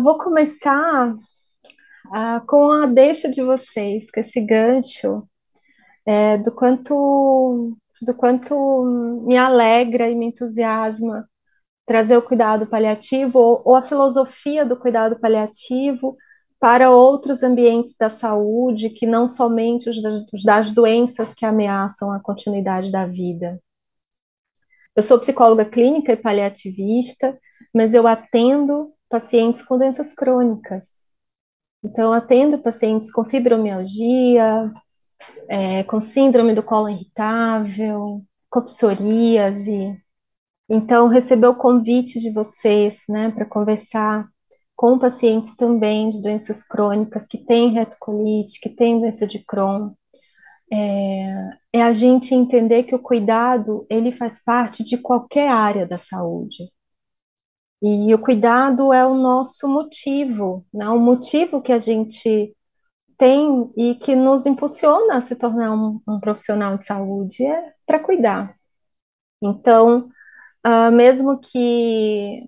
Eu vou começar com a deixa de vocês, com esse gancho, do quanto me alegra e me entusiasma trazer o cuidado paliativo ou a filosofia do cuidado paliativo para outros ambientes da saúde, que não somente os das doenças que ameaçam a continuidade da vida. Eu sou psicóloga clínica e paliativista, mas eu atendo pacientes com doenças crônicas. Então, eu atendo pacientes com fibromialgia, com síndrome do colo irritável, com psoríase. Então, receber o convite de vocês, né, para conversar com pacientes também de doenças crônicas, que têm retocolite, que têm doença de Crohn, é a gente entender que o cuidado, ele faz parte de qualquer área da saúde. E o cuidado é o nosso motivo, né, o motivo que a gente tem e que nos impulsiona a se tornar um profissional de saúde é para cuidar. Então, mesmo que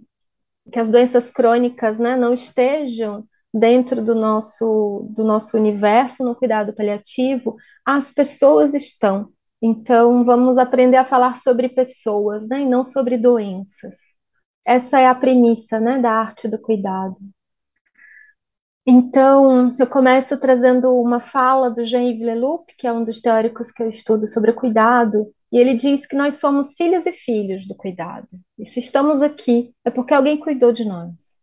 as doenças crônicas, né, não estejam dentro do nosso universo no cuidado paliativo, as pessoas estão. Então, vamos aprender a falar sobre pessoas, né, e não sobre doenças. Essa é a premissa, né, da arte do cuidado. Então, eu começo trazendo uma fala do Jean-Yves Leloup, que é um dos teóricos que eu estudo sobre o cuidado, e ele diz que nós somos filhas e filhos do cuidado. E se estamos aqui, é porque alguém cuidou de nós.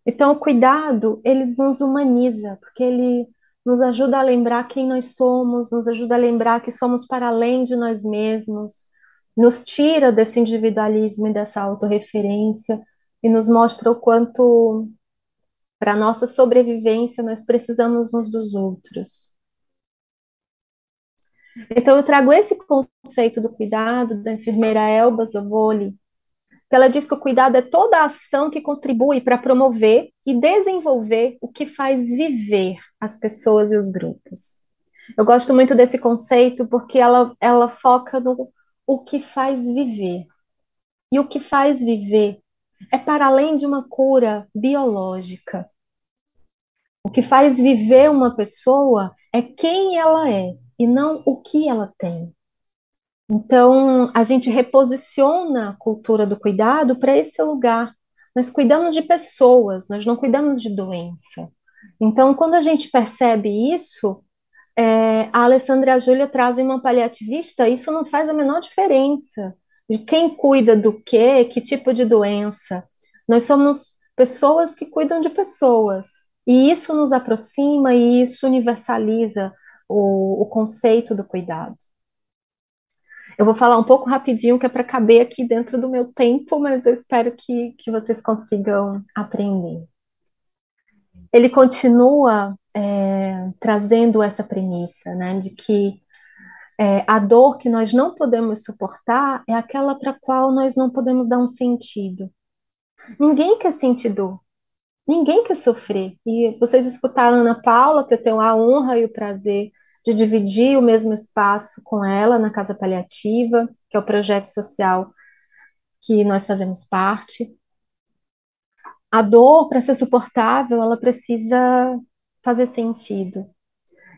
Então, o cuidado, ele nos humaniza, porque ele nos ajuda a lembrar quem nós somos, nos ajuda a lembrar que somos para além de nós mesmos, nos tira desse individualismo e dessa autorreferência, e nos mostra o quanto para a nossa sobrevivência, nós precisamos uns dos outros. Então, eu trago esse conceito do cuidado da enfermeira Elba Zoboli, que ela diz que o cuidado é toda a ação que contribui para promover e desenvolver o que faz viver as pessoas e os grupos. Eu gosto muito desse conceito porque ela foca no o que faz viver. E o que faz viver é para além de uma cura biológica. O que faz viver uma pessoa é quem ela é e não o que ela tem. Então, a gente reposiciona a cultura do cuidado para esse lugar. Nós cuidamos de pessoas, nós não cuidamos de doença. Então, quando a gente percebe isso, a Alessandra e a Júlia trazem uma paliativista, isso não faz a menor diferença de quem cuida do quê, que tipo de doença. Nós somos pessoas que cuidam de pessoas. E isso nos aproxima e isso universaliza o conceito do cuidado. Eu vou falar um pouco rapidinho, que é para caber aqui dentro do meu tempo, mas eu espero que vocês consigam aprender. Ele continua trazendo essa premissa, né, de que a dor que nós não podemos suportar é aquela para a qual nós não podemos dar um sentido. Ninguém quer sentir dor, ninguém quer sofrer. E vocês escutaram a Ana Paula, que eu tenho a honra e o prazer de dividir o mesmo espaço com ela na Casa Paliativa, que é o projeto social que nós fazemos parte. A dor, para ser suportável, ela precisa fazer sentido.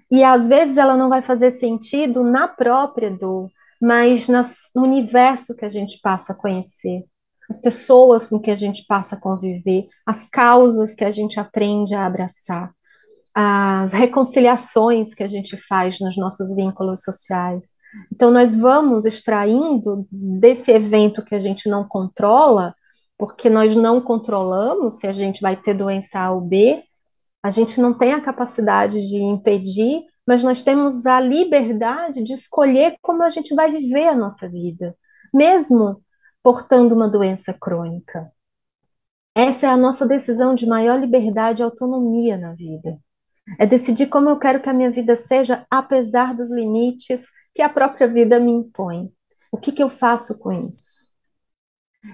E às vezes ela não vai fazer sentido na própria dor, mas no universo que a gente passa a conhecer, as pessoas com que a gente passa a conviver, as causas que a gente aprende a abraçar, as reconciliações que a gente faz nos nossos vínculos sociais. Então, nós vamos extraindo desse evento que a gente não controla, porque nós não controlamos se a gente vai ter doença A ou B, a gente não tem a capacidade de impedir, mas nós temos a liberdade de escolher como a gente vai viver a nossa vida, mesmo portando uma doença crônica. Essa é a nossa decisão de maior liberdade e autonomia na vida. É decidir como eu quero que a minha vida seja, apesar dos limites que a própria vida me impõe. O que eu faço com isso?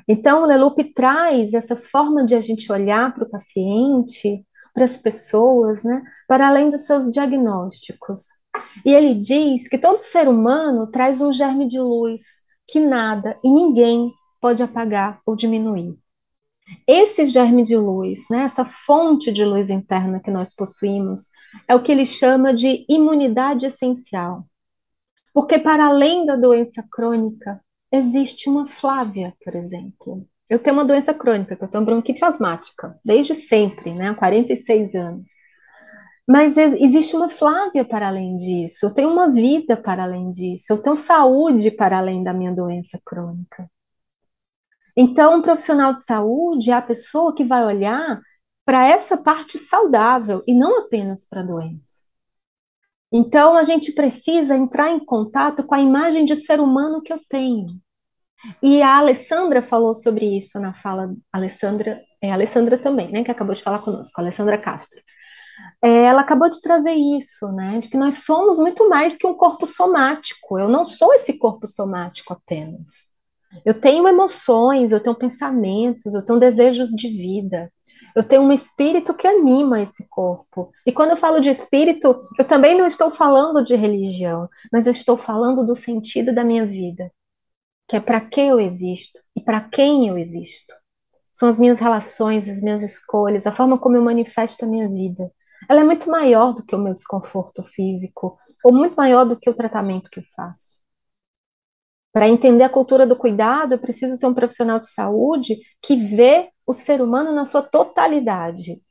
Então, o Leloup traz essa forma de a gente olhar para o paciente, para as pessoas, né, para além dos seus diagnósticos. E ele diz que todo ser humano traz um germe de luz que nada e ninguém pode apagar ou diminuir. Esse germe de luz, né, essa fonte de luz interna que nós possuímos, é o que ele chama de imunidade essencial. Porque para além da doença crônica, existe uma Flávia, por exemplo. Eu tenho uma doença crônica, que eu tenho bronquite asmática, desde sempre, né, há 46 anos. Mas existe uma Flávia para além disso, eu tenho uma vida para além disso, eu tenho saúde para além da minha doença crônica. Então, um profissional de saúde é a pessoa que vai olhar para essa parte saudável e não apenas para a doença. Então, a gente precisa entrar em contato com a imagem de ser humano que eu tenho. E a Alessandra falou sobre isso na fala. Alessandra, é a Alessandra também, né, que acabou de falar conosco, a Alessandra Castro. Ela acabou de trazer isso, né, de que nós somos muito mais que um corpo somático. Eu não sou esse corpo somático apenas. Eu tenho emoções, eu tenho pensamentos, eu tenho desejos de vida. Eu tenho um espírito que anima esse corpo. E quando eu falo de espírito, eu também não estou falando de religião, mas eu estou falando do sentido da minha vida, que é para que eu existo e para quem eu existo. São as minhas relações, as minhas escolhas, a forma como eu manifesto a minha vida. Ela é muito maior do que o meu desconforto físico, ou muito maior do que o tratamento que eu faço. Para entender a cultura do cuidado, eu preciso ser um profissional de saúde que vê o ser humano na sua totalidade.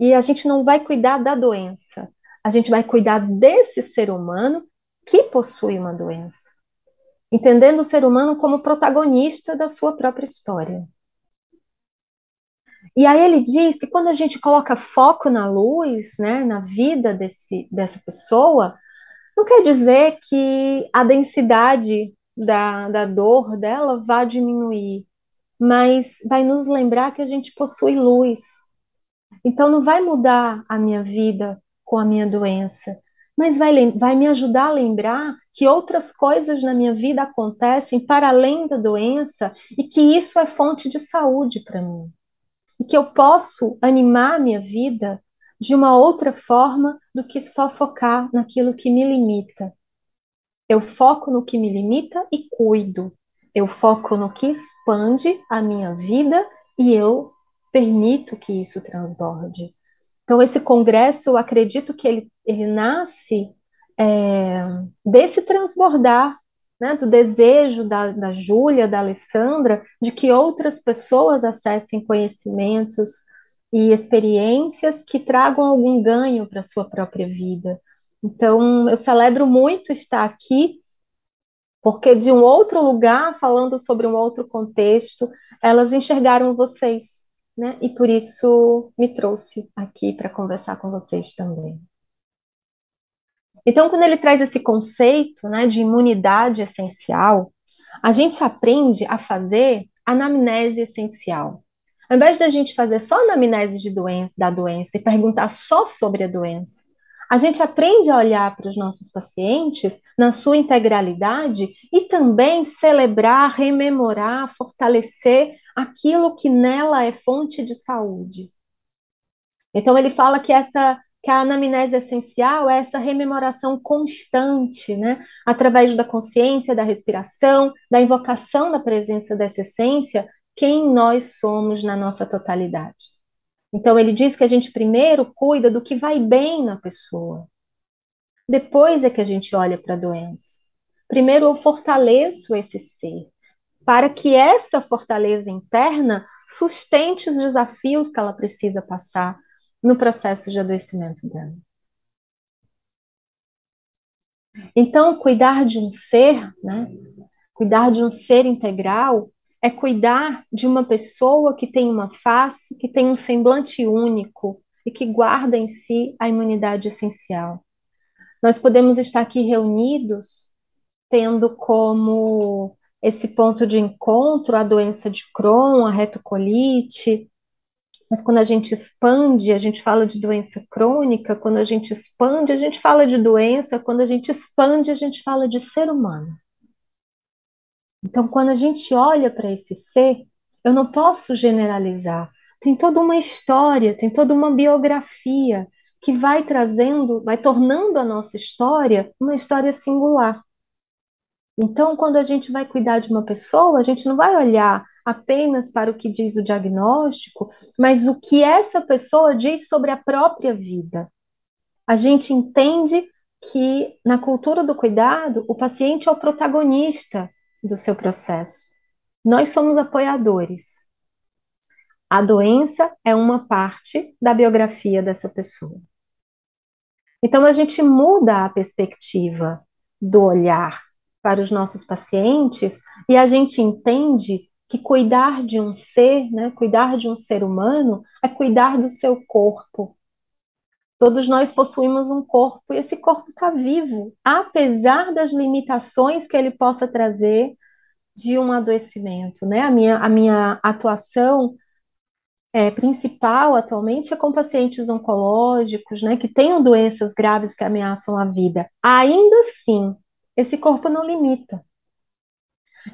E a gente não vai cuidar da doença, a gente vai cuidar desse ser humano que possui uma doença, entendendo o ser humano como protagonista da sua própria história. E aí ele diz que quando a gente coloca foco na luz, né, na vida dessa pessoa, não quer dizer que a densidade da dor dela vá diminuir, mas vai nos lembrar que a gente possui luz. Então não vai mudar a minha vida com a minha doença, mas vai me ajudar a lembrar que outras coisas na minha vida acontecem para além da doença e que isso é fonte de saúde para mim. E que eu posso animar a minha vida de uma outra forma do que só focar naquilo que me limita. Eu foco no que me limita e cuido. Eu foco no que expande a minha vida e eu permito que isso transborde. Então, esse congresso, eu acredito que ele nasce é, desse transbordar, né, do desejo da Júlia, da Alessandra, de que outras pessoas acessem conhecimentos e experiências que tragam algum ganho para a sua própria vida. Então, eu celebro muito estar aqui porque de um outro lugar, falando sobre um outro contexto, elas enxergaram vocês, né? E por isso me trouxe aqui para conversar com vocês também. Então, quando ele traz esse conceito, né, de imunidade essencial, a gente aprende a fazer anamnese essencial. Ao invés da gente fazer só anamnese da doença e perguntar só sobre a doença, a gente aprende a olhar para os nossos pacientes na sua integralidade e também celebrar, rememorar, fortalecer aquilo que nela é fonte de saúde. Então ele fala que a anamnese essencial é essa rememoração constante, né? Através da consciência, da respiração, da invocação da presença dessa essência, quem nós somos na nossa totalidade. Então ele diz que a gente primeiro cuida do que vai bem na pessoa. Depois é que a gente olha para a doença. Primeiro eu fortaleço esse ser, para que essa fortaleza interna sustente os desafios que ela precisa passar no processo de adoecimento dela. Então, cuidar de um ser, né? Cuidar de um ser integral é cuidar de uma pessoa que tem uma face, que tem um semblante único e que guarda em si a imunidade essencial. Nós podemos estar aqui reunidos tendo como esse ponto de encontro a doença de Crohn, a retocolite, mas quando a gente expande, a gente fala de doença crônica, quando a gente expande, a gente fala de doença, quando a gente expande, a gente fala de ser humano. Então, quando a gente olha para esse ser, eu não posso generalizar. Tem toda uma história, tem toda uma biografia que vai trazendo, vai tornando a nossa história uma história singular. Então, quando a gente vai cuidar de uma pessoa, a gente não vai olhar apenas para o que diz o diagnóstico, mas o que essa pessoa diz sobre a própria vida. A gente entende que na cultura do cuidado, o paciente é o protagonista do seu processo. Nós somos apoiadores. A doença é uma parte da biografia dessa pessoa. Então, a gente muda a perspectiva do olhar para os nossos pacientes e a gente entende que cuidar de um ser, né, cuidar de um ser humano, é cuidar do seu corpo. Todos nós possuímos um corpo e esse corpo está vivo, apesar das limitações que ele possa trazer de um adoecimento, né? A minha atuação principal atualmente é com pacientes oncológicos, né, que tenham doenças graves que ameaçam a vida. Ainda assim, esse corpo não limita.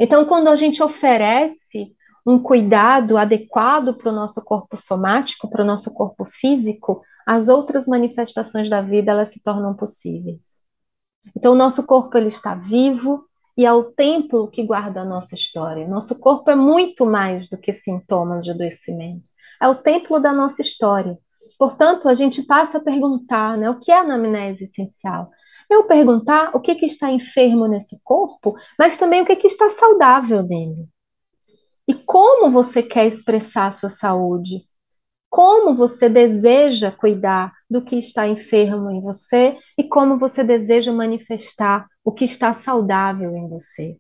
Então, quando a gente oferece um cuidado adequado para o nosso corpo somático, para o nosso corpo físico, as outras manifestações da vida elas se tornam possíveis. Então, o nosso corpo ele está vivo e é o templo que guarda a nossa história. Nosso corpo é muito mais do que sintomas de adoecimento. É o templo da nossa história. Portanto, a gente passa a perguntar, né, o que é a anamnese essencial? Eu perguntar o que está enfermo nesse corpo, mas também o que está saudável nele. E como você quer expressar a sua saúde? Como você deseja cuidar do que está enfermo em você e como você deseja manifestar o que está saudável em você.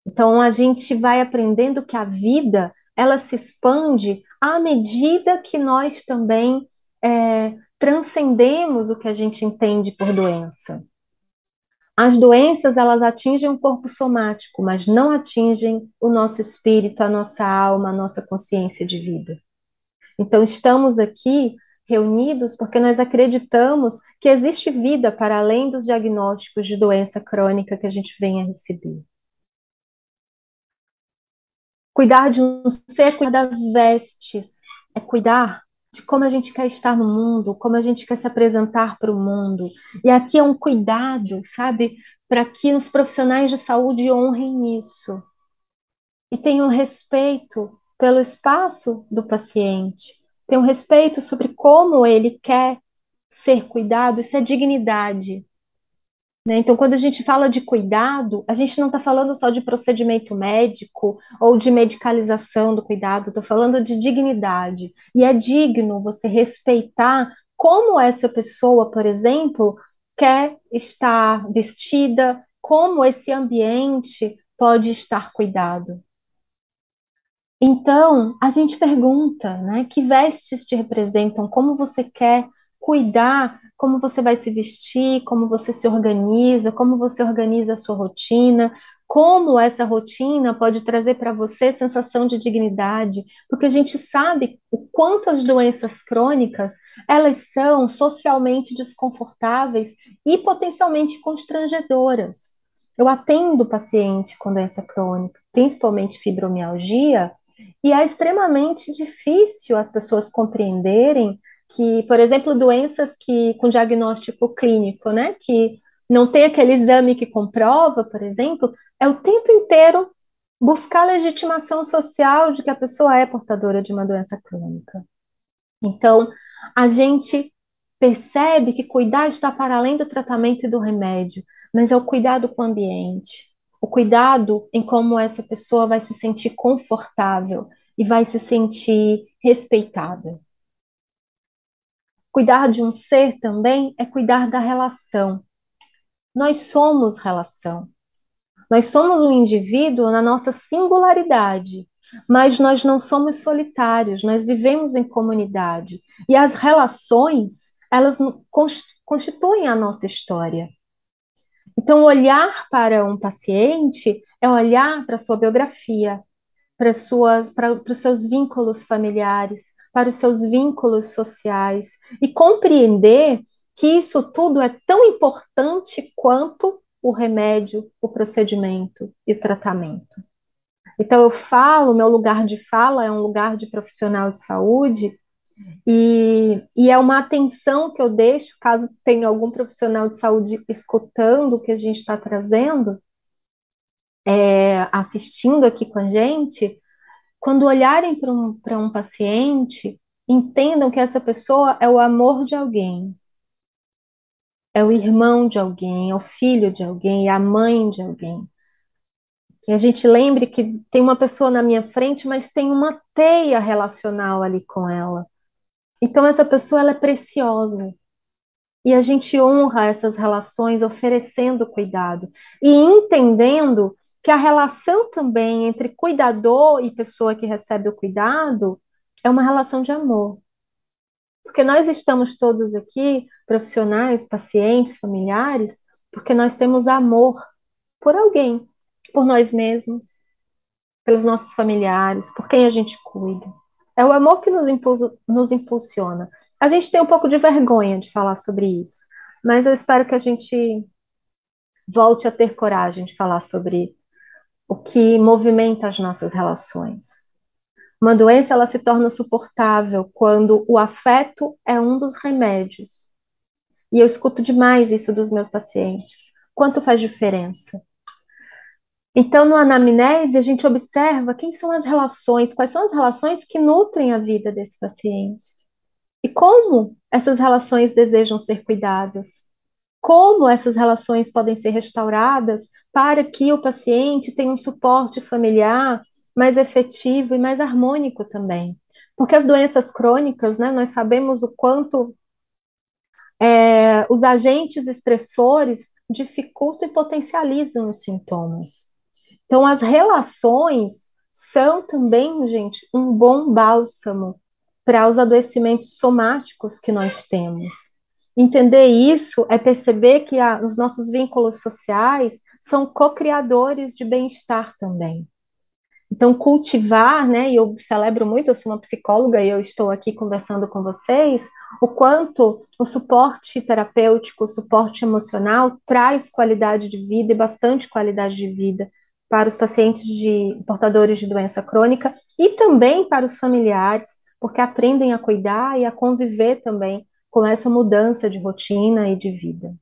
Então a gente vai aprendendo que a vida ela se expande à medida que nós também transcendemos o que a gente entende por doença. As doenças elas atingem o corpo somático, mas não atingem o nosso espírito, a nossa alma, a nossa consciência de vida. Então, estamos aqui reunidos porque nós acreditamos que existe vida para além dos diagnósticos de doença crônica que a gente venha a receber. Cuidar de um ser é cuidar das vestes, é cuidar de como a gente quer estar no mundo, como a gente quer se apresentar para o mundo. E aqui é um cuidado, sabe, para que os profissionais de saúde honrem isso e tenham respeito pelo espaço do paciente, tenham respeito sobre como ele quer ser cuidado, isso é dignidade. Né? Então, quando a gente fala de cuidado, a gente não está falando só de procedimento médico ou de medicalização do cuidado, estou falando de dignidade. E é digno você respeitar como essa pessoa, por exemplo, quer estar vestida, como esse ambiente pode estar cuidado. Então, a gente pergunta, né, que vestes te representam, como você quer cuidar, como você vai se vestir, como você se organiza, como você organiza a sua rotina, como essa rotina pode trazer para você sensação de dignidade, porque a gente sabe o quanto as doenças crônicas, elas são socialmente desconfortáveis e potencialmente constrangedoras. Eu atendo paciente com doença crônica, principalmente fibromialgia, e é extremamente difícil as pessoas compreenderem que, por exemplo, doenças que com diagnóstico clínico, né, que não tem aquele exame que comprova, por exemplo, é o tempo inteiro buscar legitimação social de que a pessoa é portadora de uma doença crônica. Então, a gente percebe que cuidar está para além do tratamento e do remédio, mas é o cuidado com o ambiente, o cuidado em como essa pessoa vai se sentir confortável e vai se sentir respeitada. Cuidar de um ser também é cuidar da relação. Nós somos relação. Nós somos um indivíduo na nossa singularidade, mas nós não somos solitários, nós vivemos em comunidade. E as relações, elas constituem a nossa história. Então, olhar para um paciente é olhar para a sua biografia, para os seus vínculos familiares, para os seus vínculos sociais e compreender que isso tudo é tão importante quanto o remédio, o procedimento e o tratamento. Então eu falo, meu lugar de fala é um lugar de profissional de saúde e é uma atenção que eu deixo, caso tenha algum profissional de saúde escutando o que a gente está trazendo, assistindo aqui com a gente, quando olharem para um paciente, entendam que essa pessoa é o amor de alguém, é o irmão de alguém, é o filho de alguém, é a mãe de alguém. Que a gente lembre que tem uma pessoa na minha frente, mas tem uma teia relacional ali com ela. Então, essa pessoa ela é preciosa. E a gente honra essas relações oferecendo cuidado e entendendo que a relação também entre cuidador e pessoa que recebe o cuidado é uma relação de amor. Porque nós estamos todos aqui, profissionais, pacientes, familiares, porque nós temos amor por alguém, por nós mesmos, pelos nossos familiares, por quem a gente cuida. É o amor que nos impulsiona. A gente tem um pouco de vergonha de falar sobre isso, mas eu espero que a gente volte a ter coragem de falar sobre o que movimenta as nossas relações. Uma doença ela se torna suportável quando o afeto é um dos remédios. E eu escuto demais isso dos meus pacientes. Quanto faz diferença? Então, no anamnese, a gente observa quem são as relações, quais são as relações que nutrem a vida desse paciente. E como essas relações desejam ser cuidadas. Como essas relações podem ser restauradas para que o paciente tenha um suporte familiar mais efetivo e mais harmônico também. Porque as doenças crônicas, né, nós sabemos o quanto os agentes estressores dificultam e potencializam os sintomas. Então, as relações são também, gente, um bom bálsamo para os adoecimentos somáticos que nós temos. Entender isso é perceber que os nossos vínculos sociais são co-criadores de bem-estar também. Então, cultivar, né, e eu celebro muito, eu sou uma psicóloga e eu estou aqui conversando com vocês, o quanto o suporte terapêutico, o suporte emocional traz qualidade de vida e bastante qualidade de vida para os pacientes portadores de doença crônica e também para os familiares, porque aprendem a cuidar e a conviver também com essa mudança de rotina e de vida.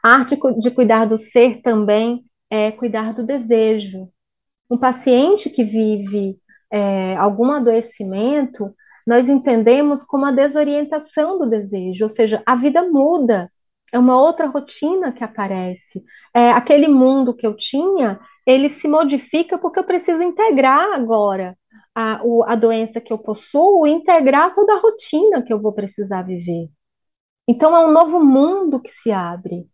A arte de cuidar do ser também é cuidar do desejo. Um paciente que vive algum adoecimento, nós entendemos como a desorientação do desejo, ou seja, a vida muda, é uma outra rotina que aparece. Aquele mundo que eu tinha, ele se modifica porque eu preciso integrar agora a doença que eu possuo, integrar toda a rotina que eu vou precisar viver. Então é um novo mundo que se abre.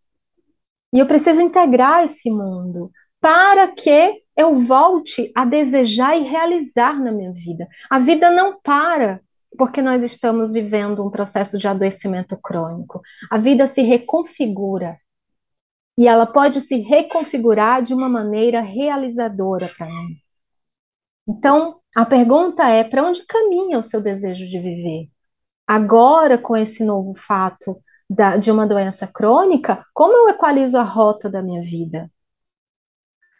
E eu preciso integrar esse mundo para que eu volte a desejar e realizar na minha vida. A vida não para porque nós estamos vivendo um processo de adoecimento crônico. A vida se reconfigura e ela pode se reconfigurar de uma maneira realizadora para mim. Então, a pergunta é: para onde caminha o seu desejo de viver? Agora, com esse novo fato de uma doença crônica, como eu equalizo a rota da minha vida?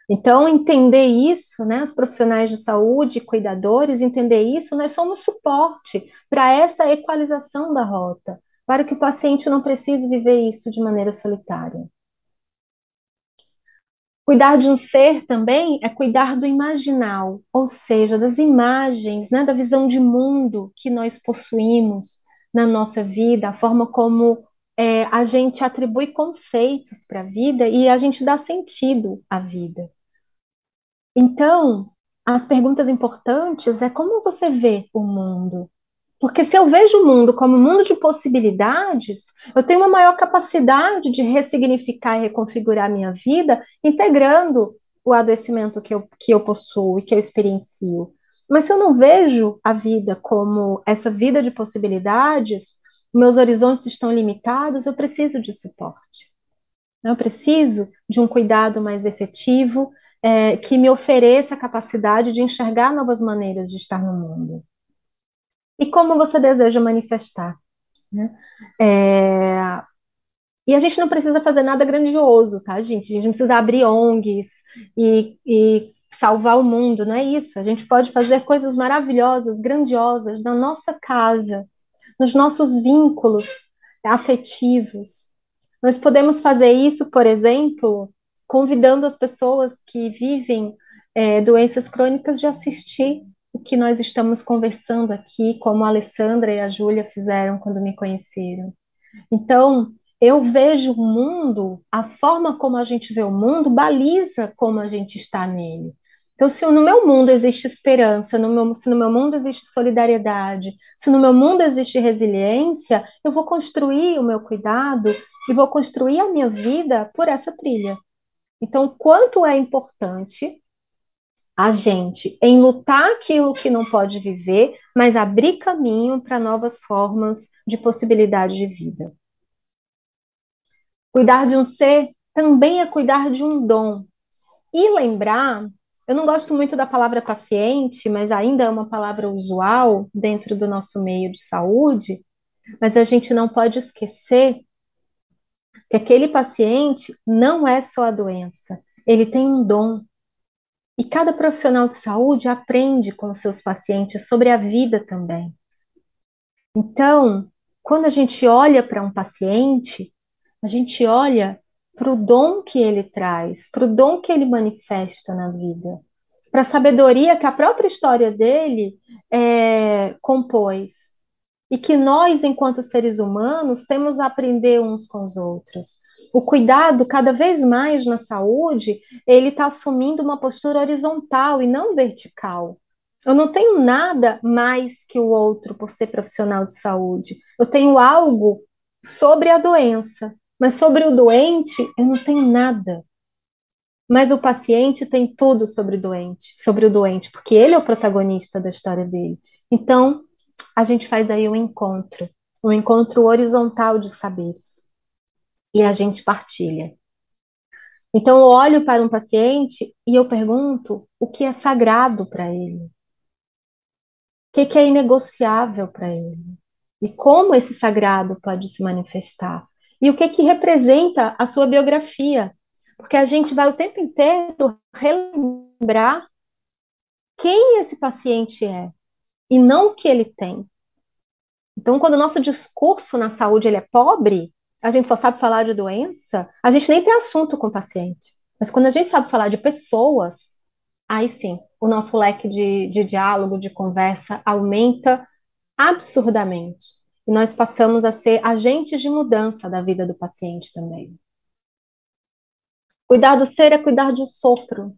Então, entender isso, né, os profissionais de saúde, cuidadores, entender isso, nós somos suporte para essa equalização da rota, para que o paciente não precise viver isso de maneira solitária. Cuidar de um ser também é cuidar do imaginal, ou seja, das imagens, né, da visão de mundo que nós possuímos na nossa vida, a forma como a gente atribui conceitos para a vida e a gente dá sentido à vida. Então, as perguntas importantes é como você vê o mundo? Porque se eu vejo o mundo como um mundo de possibilidades, eu tenho uma maior capacidade de ressignificar e reconfigurar a minha vida, integrando o adoecimento que eu possuo e que eu experiencio. Mas se eu não vejo a vida como essa vida de possibilidades, meus horizontes estão limitados, eu preciso de suporte. Eu preciso de um cuidado mais efetivo, que me ofereça a capacidade de enxergar novas maneiras de estar no mundo. E como você deseja manifestar, né? É, E a gente não precisa fazer nada grandioso, tá, gente? A gente não precisa abrir ONGs e salvar o mundo, não é isso. A gente pode fazer coisas maravilhosas, grandiosas na nossa casa, nos nossos vínculos afetivos. Nós podemos fazer isso, por exemplo, convidando as pessoas que vivem doenças crônicas, de assistir o que nós estamos conversando aqui, como a Alessandra e a Júlia fizeram quando me conheceram. Então, eu vejo o mundo, a forma como a gente vê o mundo baliza como a gente está nele. Então, se no meu mundo existe esperança, se no meu mundo existe solidariedade, se no meu mundo existe resiliência, eu vou construir o meu cuidado e vou construir a minha vida por essa trilha. Então, o quanto é importante a gente em lutar aquilo que não pode viver, mas abrir caminho para novas formas de possibilidade de vida. Cuidar de um ser também é cuidar de um dom. E lembrar, eu não gosto muito da palavra paciente, mas ainda é uma palavra usual dentro do nosso meio de saúde, mas a gente não pode esquecer que aquele paciente não é só a doença, ele tem um dom. E cada profissional de saúde aprende com os seus pacientes sobre a vida também. Então, quando a gente olha para um paciente, a gente olha para o dom que ele traz, para o dom que ele manifesta na vida, para a sabedoria que a própria história dele compôs. E que nós, enquanto seres humanos, temos a aprender uns com os outros. O cuidado, cada vez mais na saúde, ele está assumindo uma postura horizontal e não vertical. Eu não tenho nada mais que o outro por ser profissional de saúde. Eu tenho algo sobre a doença, mas sobre o doente eu não tenho nada. Mas o paciente tem tudo sobre o doente, porque ele é o protagonista da história dele. Então, a gente faz aí um encontro horizontal de saberes, e a gente partilha. Então, eu olho para um paciente e eu pergunto o que é sagrado para ele, o que é inegociável para ele, e como esse sagrado pode se manifestar, e o que representa a sua biografia, porque a gente vai o tempo inteiro relembrar quem esse paciente é, e não o que ele tem. Então, quando o nosso discurso na saúde ele é pobre, a gente só sabe falar de doença, a gente nem tem assunto com o paciente. Mas quando a gente sabe falar de pessoas, aí sim, o nosso leque de diálogo, de conversa aumenta absurdamente. E nós passamos a ser agentes de mudança da vida do paciente também. Cuidar do ser é cuidar de um sopro,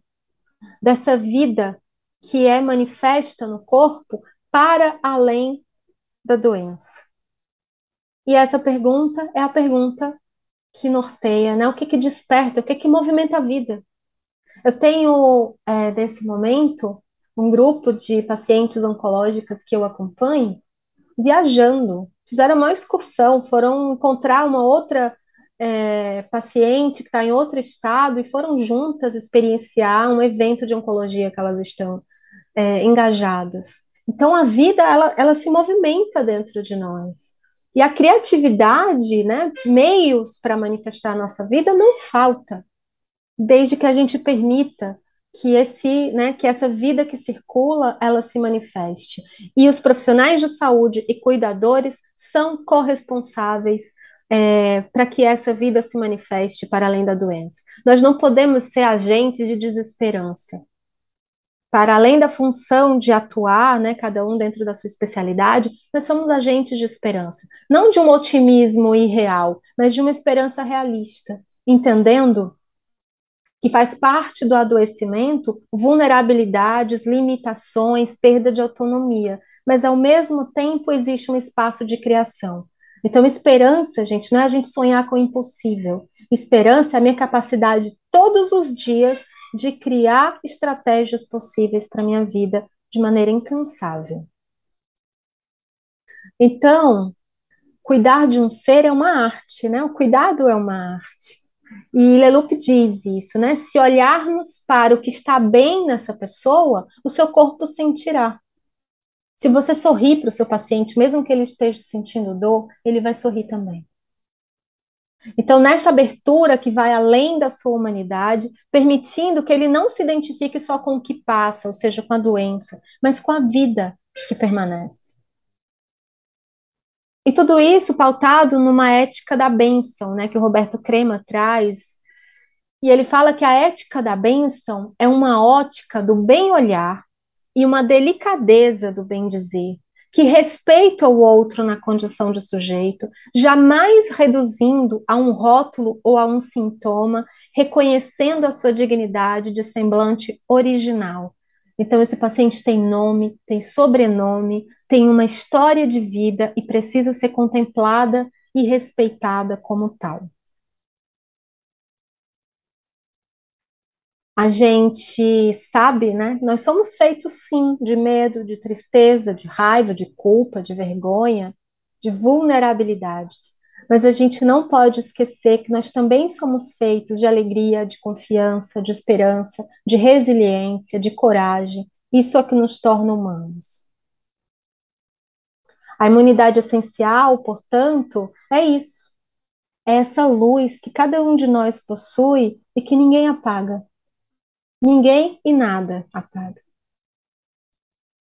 dessa vida que é manifesta no corpo para além da doença. E essa pergunta é a pergunta que norteia, né? O que desperta, o que movimenta a vida. Eu tenho, nesse momento, um grupo de pacientes oncológicas que eu acompanho viajando. Fizeram uma excursão, foram encontrar uma outra paciente que está em outro estado e foram juntas experienciar um evento de oncologia que elas estão engajadas. Então, a vida, ela se movimenta dentro de nós. E a criatividade, né, meios para manifestar a nossa vida não falta, desde que a gente permita que essa vida que circula, ela se manifeste. E os profissionais de saúde e cuidadores são corresponsáveis para que essa vida se manifeste para além da doença. Nós não podemos ser agentes de desesperança. Para além da função de atuar, né, cada um dentro da sua especialidade, nós somos agentes de esperança. Não de um otimismo irreal, mas de uma esperança realista, entendendo que faz parte do adoecimento vulnerabilidades, limitações, perda de autonomia, mas ao mesmo tempo existe um espaço de criação. Então, esperança, gente, não é a gente sonhar com o impossível. Esperança é a minha capacidade todos os dias de criar estratégias possíveis para a minha vida de maneira incansável. Então, cuidar de um ser é uma arte, né? O cuidado é uma arte. E Leloup diz isso, né? Se olharmos para o que está bem nessa pessoa, o seu corpo sentirá. Se você sorrir para o seu paciente, mesmo que ele esteja sentindo dor, ele vai sorrir também. Então, nessa abertura que vai além da sua humanidade, permitindo que ele não se identifique só com o que passa, ou seja, com a doença, mas com a vida que permanece. E tudo isso pautado numa ética da bênção, né, que o Roberto Crema traz, E ele fala que a ética da bênção é uma ótica do bem-olhar e uma delicadeza do bem-dizer, que respeita o outro na condição de sujeito, jamais reduzindo a um rótulo ou a um sintoma, reconhecendo a sua dignidade de semblante original. Então, esse paciente tem nome, tem sobrenome, tem uma história de vida e precisa ser contemplada e respeitada como tal. A gente sabe, né? Nós somos feitos sim de medo, de tristeza, de raiva, de culpa, de vergonha, de vulnerabilidades. Mas a gente não pode esquecer que nós também somos feitos de alegria, de confiança, de esperança, de resiliência, de coragem. Isso é o que nos torna humanos. A imunidade essencial, portanto, é isso. É essa luz que cada um de nós possui e que ninguém apaga. Ninguém e nada apaga.